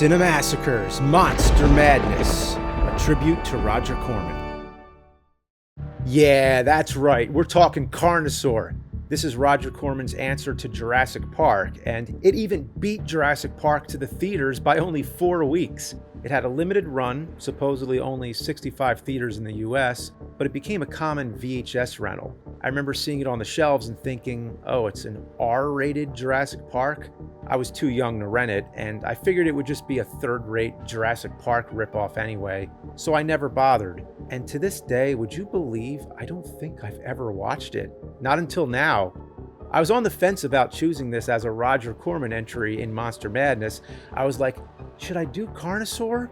Cinemassacre's Monster Madness, a tribute to Roger Corman. Yeah, that's right, we're talking Carnosaur. This is Roger Corman's answer to Jurassic Park, and it even beat Jurassic Park to the theaters by only 4 weeks. It had a limited run, supposedly only 65 theaters in the US, but it became a common VHS rental. I remember seeing it on the shelves and thinking, oh, it's an R-rated Jurassic Park? I was too young to rent it, and I figured it would just be a third-rate Jurassic Park ripoff anyway, so I never bothered. And to this day, would you believe I don't think I've ever watched it? Not until now. I was on the fence about choosing this as a Roger Corman entry in Monster Madness. I was like, should I do Carnosaur?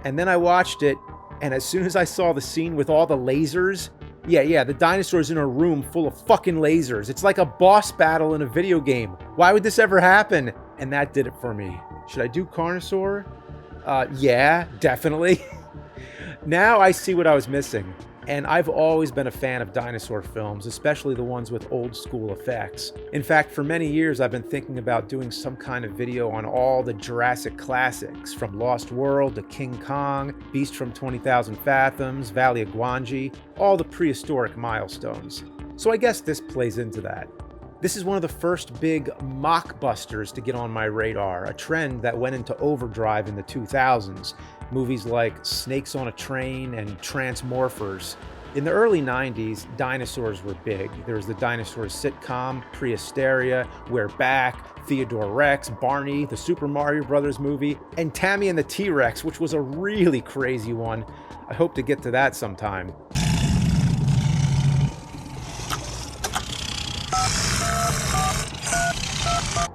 And then I watched it, and as soon as I saw the scene with all the lasers, yeah, the dinosaur's in a room full of fucking lasers. It's like a boss battle in a video game. Why would this ever happen? And that did it for me. Should I do Carnosaur? Yeah, definitely. Now I see what I was missing. And I've always been a fan of dinosaur films, especially the ones with old school effects. In fact, for many years I've been thinking about doing some kind of video on all the Jurassic classics, from Lost World to King Kong, Beast from 20,000 Fathoms, Valley of Gwangi, all the prehistoric milestones. So I guess this plays into that. This is one of the first big mockbusters to get on my radar, a trend that went into overdrive in the 2000s. Movies like Snakes on a Train and Transmorphers. In the early 90s, dinosaurs were big. There was the dinosaur sitcom, Prehysteria, We're Back, Theodore Rex, Barney, the Super Mario Brothers movie, and Tammy and the T-Rex, which was a really crazy one. I hope to get to that sometime.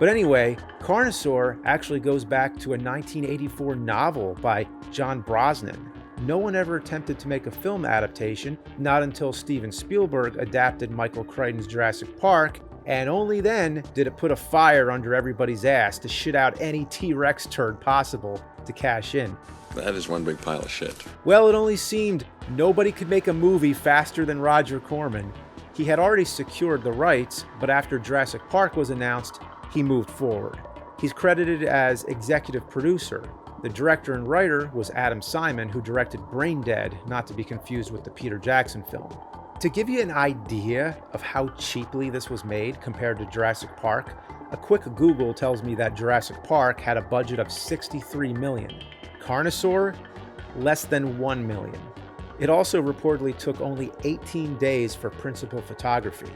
But anyway, Carnosaur actually goes back to a 1984 novel by John Brosnan. No one ever attempted to make a film adaptation, not until Steven Spielberg adapted Michael Crichton's Jurassic Park, and only then did it put a fire under everybody's ass to shit out any T-Rex turd possible to cash in. That is one big pile of shit. Well, it only seemed nobody could make a movie faster than Roger Corman. He had already secured the rights, but after Jurassic Park was announced, he moved forward. He's credited as executive producer. The director and writer was Adam Simon, who directed Brain Dead, not to be confused with the Peter Jackson film. To give you an idea of how cheaply this was made compared to Jurassic Park, a quick Google tells me that Jurassic Park had a budget of $63 million. Carnosaur, less than $1 million. It also reportedly took only 18 days for principal photography.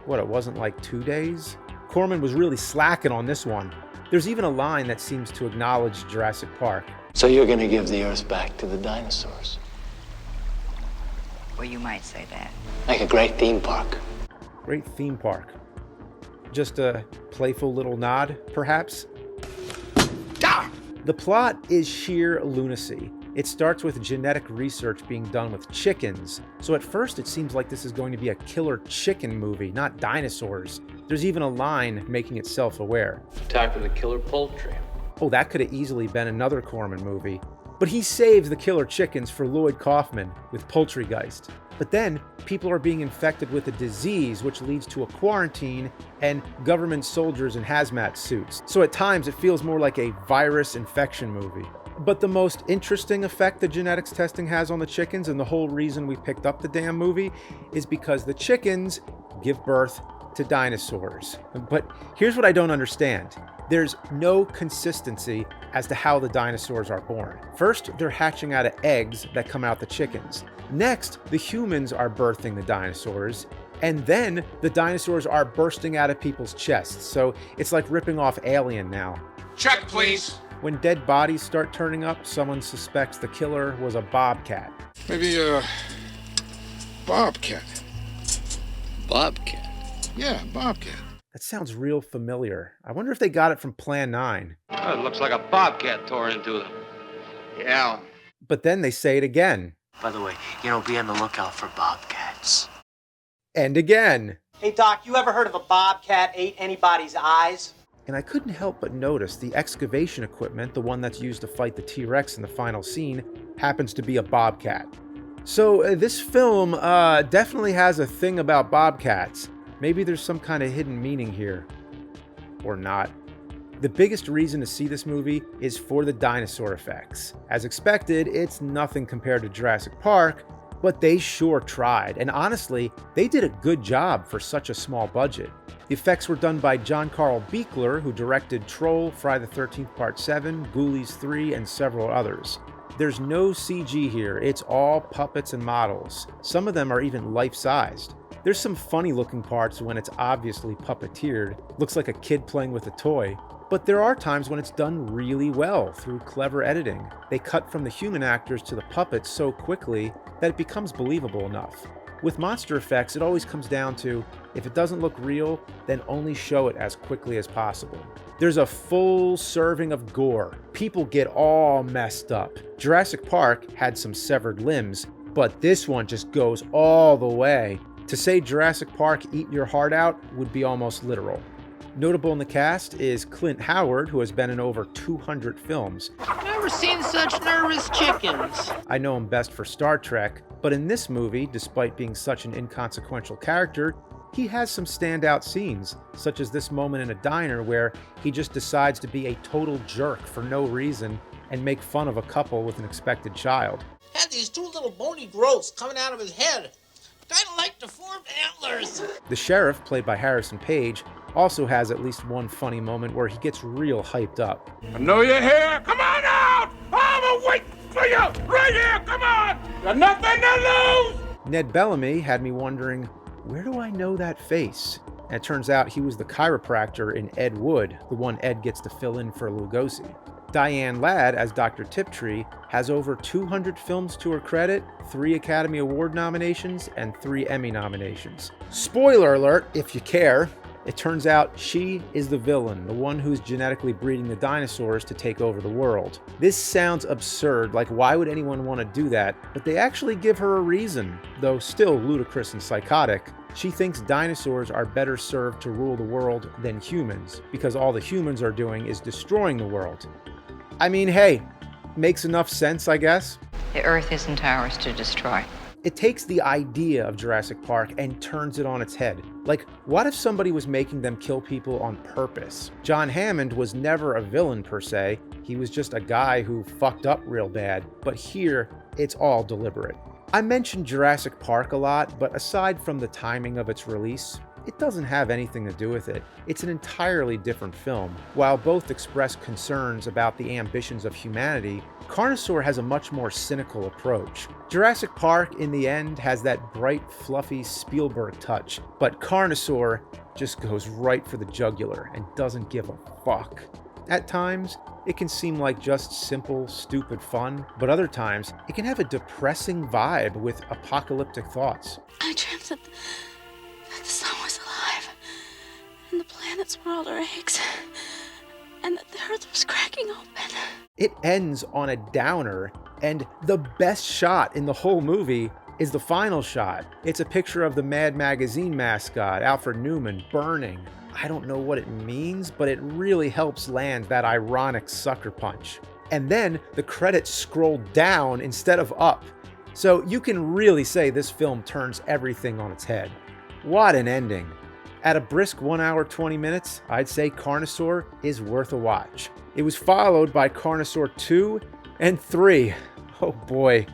What, it wasn't like 2 days? Corman was really slacking on this one. There's even a line that seems to acknowledge Jurassic Park. So you're gonna give the Earth back to the dinosaurs? Well, you might say that. Like a great theme park. Great theme park. Just a playful little nod, perhaps? Ah! The plot is sheer lunacy. It starts with genetic research being done with chickens. So at first it seems like this is going to be a killer chicken movie, not dinosaurs. There's even a line making it self-aware. Attacking the killer poultry. Oh, that could have easily been another Corman movie. But he saves the killer chickens for Lloyd Kaufman with Poultrygeist. But then, people are being infected with a disease which leads to a quarantine and government soldiers in hazmat suits. So at times it feels more like a virus infection movie. But the most interesting effect the genetics testing has on the chickens, and the whole reason we picked up the damn movie, is because the chickens give birth to dinosaurs. But here's what I don't understand. There's no consistency as to how the dinosaurs are born. First, they're hatching out of eggs that come out the chickens. Next, the humans are birthing the dinosaurs. And then the dinosaurs are bursting out of people's chests. So it's like ripping off Alien now. Check, please. When dead bodies start turning up, someone suspects the killer was a bobcat. Maybe a bobcat. Bobcat? Yeah, bobcat. That sounds real familiar. I wonder if they got it from Plan 9. Oh, it looks like a bobcat tore into them. Yeah. But then they say it again. By the way, be on the lookout for bobcats. And again. Hey, Doc, you ever heard of a bobcat ate anybody's eyes? And I couldn't help but notice the excavation equipment, the one that's used to fight the T-Rex in the final scene, happens to be a bobcat. So this film definitely has a thing about bobcats. Maybe there's some kind of hidden meaning here. Or not. The biggest reason to see this movie is for the dinosaur effects. As expected, it's nothing compared to Jurassic Park, but they sure tried, and honestly, they did a good job for such a small budget. The effects were done by John Carl Buechler, who directed Troll, Friday the 13th Part 7, Ghoulies 3, and several others. There's no CG here, it's all puppets and models. Some of them are even life-sized. There's some funny looking parts when it's obviously puppeteered, looks like a kid playing with a toy. But there are times when it's done really well through clever editing. They cut from the human actors to the puppets so quickly that it becomes believable enough. With monster effects, it always comes down to, if it doesn't look real, then only show it as quickly as possible. There's a full serving of gore. People get all messed up. Jurassic Park had some severed limbs, but this one just goes all the way. To say Jurassic Park eat your heart out would be almost literal. Notable in the cast is Clint Howard, who has been in over 200 films. Never seen such nervous chickens. I know him best for Star Trek, but in this movie, despite being such an inconsequential character, he has some standout scenes, such as this moment in a diner where he just decides to be a total jerk for no reason and make fun of a couple with an expected child. Had these two little bony growths coming out of his head. Kinda like deformed antlers. The sheriff, played by Harrison Page, also has at least one funny moment where he gets real hyped up. I know you're here. Come on out. I'm waiting for you. Right here. Come on. Got nothing to lose. Ned Bellamy had me wondering, where do I know that face? And it turns out he was the chiropractor in Ed Wood, the one Ed gets to fill in for Lugosi. Diane Ladd as Dr. Tiptree has over 200 films to her credit, 3 Academy Award nominations, and 3 Emmy nominations. Spoiler alert, if you care. It turns out she is the villain, the one who's genetically breeding the dinosaurs to take over the world. This sounds absurd, like why would anyone want to do that? But they actually give her a reason, though still ludicrous and psychotic. She thinks dinosaurs are better served to rule the world than humans, because all the humans are doing is destroying the world. I mean, hey, makes enough sense, I guess. The Earth isn't ours to destroy. It takes the idea of Jurassic Park and turns it on its head. Like, what if somebody was making them kill people on purpose? John Hammond was never a villain per se, he was just a guy who fucked up real bad, but here, it's all deliberate. I mentioned Jurassic Park a lot, but aside from the timing of its release, it doesn't have anything to do with it. It's an entirely different film. While both express concerns about the ambitions of humanity, Carnosaur has a much more cynical approach. Jurassic Park, in the end, has that bright, fluffy Spielberg touch, but Carnosaur just goes right for the jugular and doesn't give a fuck. At times, it can seem like just simple, stupid fun, but other times, it can have a depressing vibe with apocalyptic thoughts. I dreamt that the sun was alive, and the planets were all our eggs, and that the earth was cracking open. It ends on a downer, and the best shot in the whole movie is the final shot. It's a picture of the Mad Magazine mascot, Alfred Newman, burning. I don't know what it means, but it really helps land that ironic sucker punch. And then the credits scroll down instead of up. So you can really say this film turns everything on its head. What an ending. At a brisk 1 hour 20 minutes, I'd say Carnosaur is worth a watch. It was followed by Carnosaur 2 and 3. Oh boy.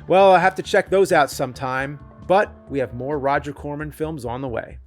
Well, I'll have to check those out sometime, but we have more Roger Corman films on the way.